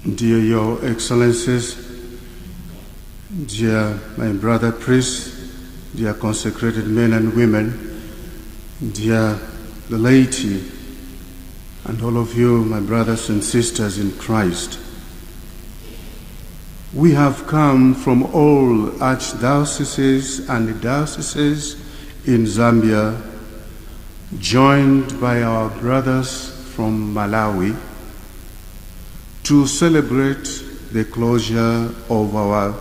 Dear Your Excellencies, dear my brother priests, dear consecrated men and women, dear the laity, and all of you, my brothers and sisters in Christ, we have come from all archdioceses and dioceses in Zambia, joined by our brothers from Malawi, to celebrate the closure of our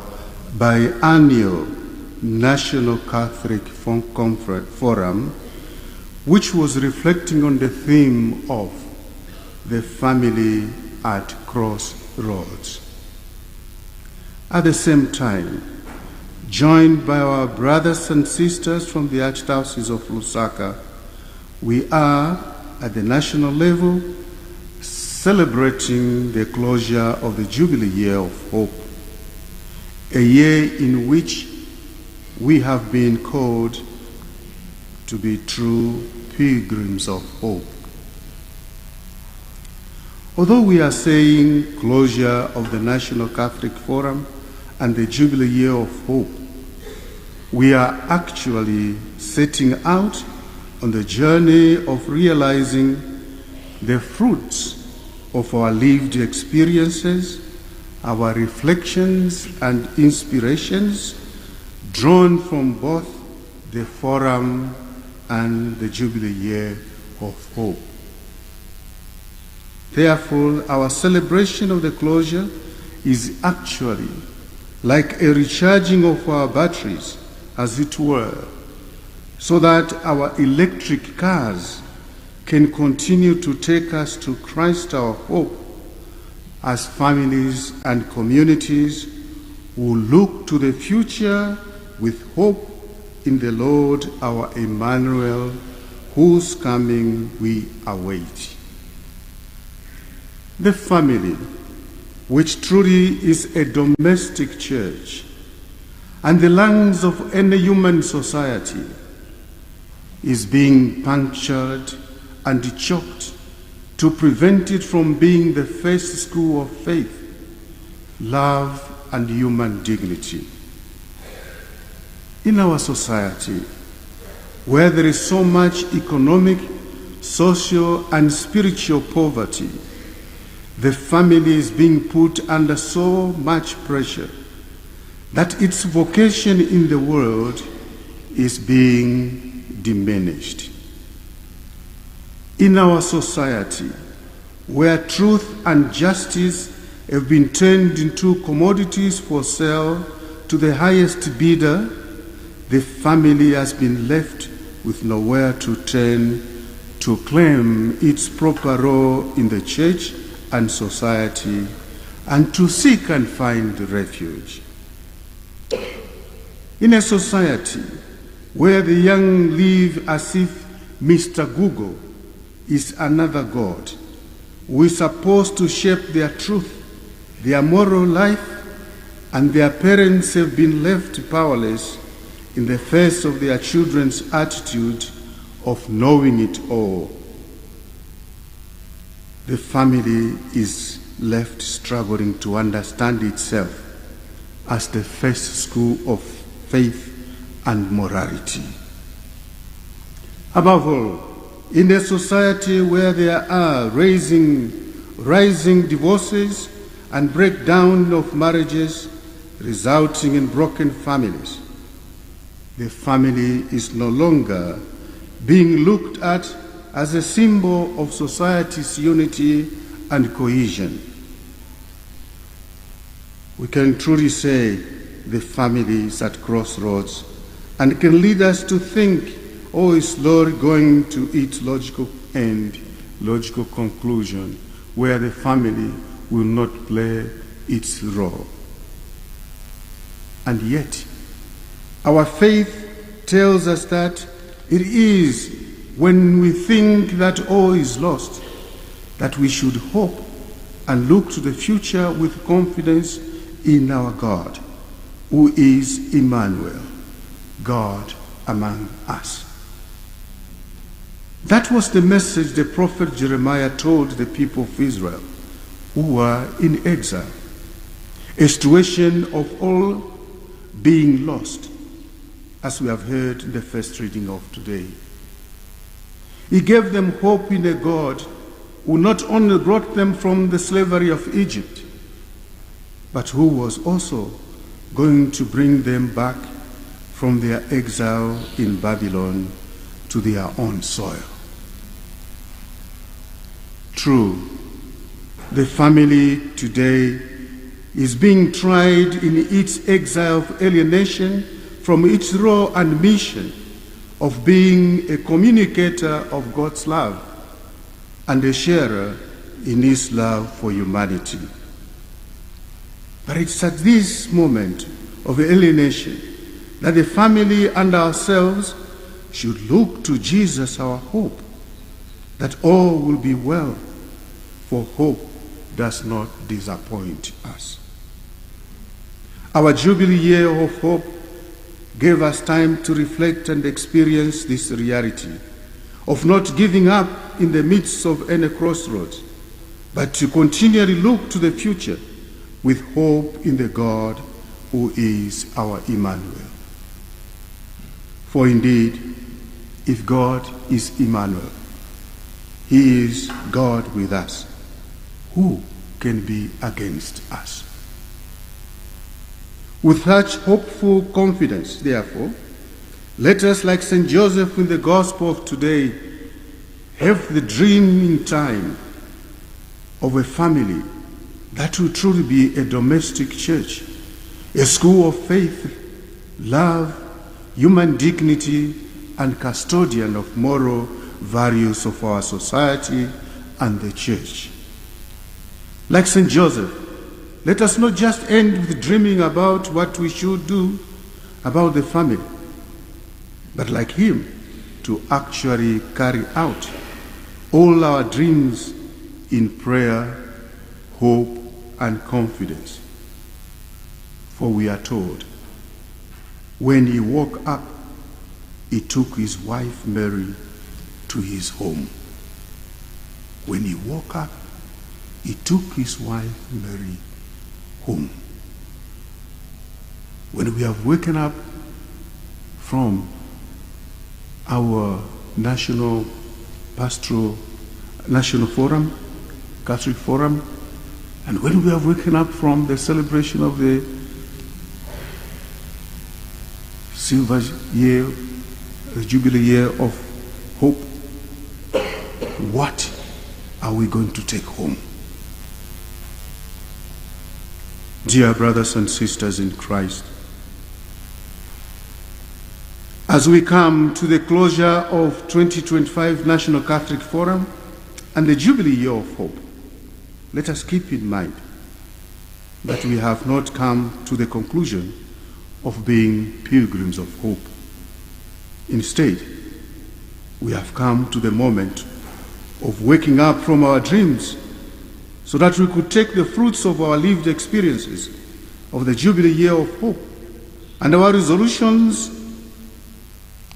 biennial National Catholic Forum, which was reflecting on the theme of the family at crossroads. At the same time, joined by our brothers and sisters from the Archdiocese of Lusaka, we are, at the national level, celebrating the closure of the Jubilee Year of Hope, a year in which we have been called to be true pilgrims of hope. Although we are saying closure of the National Catholic Forum and the Jubilee Year of Hope, we are actually setting out on the journey of realizing the fruits of our lived experiences, our reflections and inspirations drawn from both the Forum and the Jubilee Year of Hope. Therefore, our celebration of the closure is actually like a recharging of our batteries, as it were, so that our electric cars can continue to take us to Christ our hope as families and communities who look to the future with hope in the Lord our Emmanuel, whose coming we await. The family, which truly is a domestic church and the lungs of any human society, is being punctured and choked to prevent it from being the first school of faith, love, and human dignity. In our society, where there is so much economic, social, and spiritual poverty, the family is being put under so much pressure that its vocation in the world is being diminished. In our society, where truth and justice have been turned into commodities for sale to the highest bidder, the family has been left with nowhere to turn to claim its proper role in the church and society and to seek and find refuge. In a society where the young live as if Mr. Google is another God, who is supposed to shape their truth, their moral life, and their parents have been left powerless in the face of their children's attitude of knowing it all. The family is left struggling to understand itself as the first school of faith and morality. Above all, in a society where there are rising divorces and breakdown of marriages resulting in broken families, the family is no longer being looked at as a symbol of society's unity and cohesion. We can truly say the family is at crossroads and can lead us to think, oh, is Lord going to its logical end, logical conclusion, where the family will not play its role? And yet, our faith tells us that it is when we think that all is lost that we should hope and look to the future with confidence in our God, who is Emmanuel, God among us. That was the message the prophet Jeremiah told the people of Israel who were in exile, a situation of all being lost, as we have heard in the first reading of today. He gave them hope in a God who not only brought them from the slavery of Egypt, but who was also going to bring them back from their exile in Babylon to their own soil. True, the family today is being tried in its exile of alienation from its role and mission of being a communicator of God's love and a sharer in his love for humanity. But it's at this moment of alienation that the family and ourselves should look to Jesus, our hope, that all will be well, for hope does not disappoint us. Our Jubilee Year of Hope gave us time to reflect and experience this reality of not giving up in the midst of any crossroads, but to continually look to the future with hope in the God who is our Emmanuel. For indeed, if God is Emmanuel, he is God with us. Who can be against us? With such hopeful confidence, therefore, let us, like St. Joseph in the Gospel of today, have the dream in time of a family that will truly be a domestic church, a school of faith, love, human dignity, and custodian of moral values of our society and the church. Like St. Joseph, let us not just end with dreaming about what we should do about the family, but like him, to actually carry out all our dreams in prayer, hope, and confidence. For we are told, when he woke up, he took his wife Mary to his home. When he woke up, he took his wife Mary home. When we have woken up from our national forum, Catholic forum, and when we have woken up from the celebration of the Silver Year, the Jubilee Year of Hope, what are we going to take home? Dear brothers and sisters in Christ, as we come to the closure of 2025 National Catholic Forum and the Jubilee Year of Hope, let us keep in mind that we have not come to the conclusion of being pilgrims of hope. Instead, we have come to the moment of waking up from our dreams so that we could take the fruits of our lived experiences of the Jubilee Year of Hope and our resolutions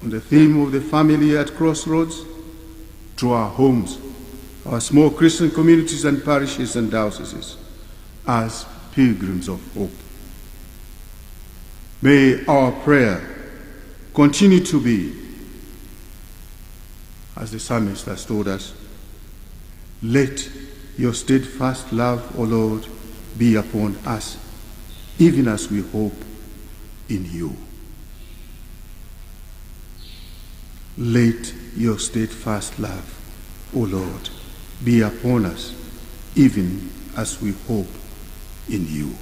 on the theme of the family at crossroads to our homes, our small Christian communities and parishes and dioceses as pilgrims of hope. May our prayer continue to be, as the psalmist has told us, let your steadfast love, O Lord, be upon us, even as we hope in you. Let your steadfast love, O Lord, be upon us, even as we hope in you.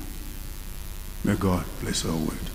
May God bless our word.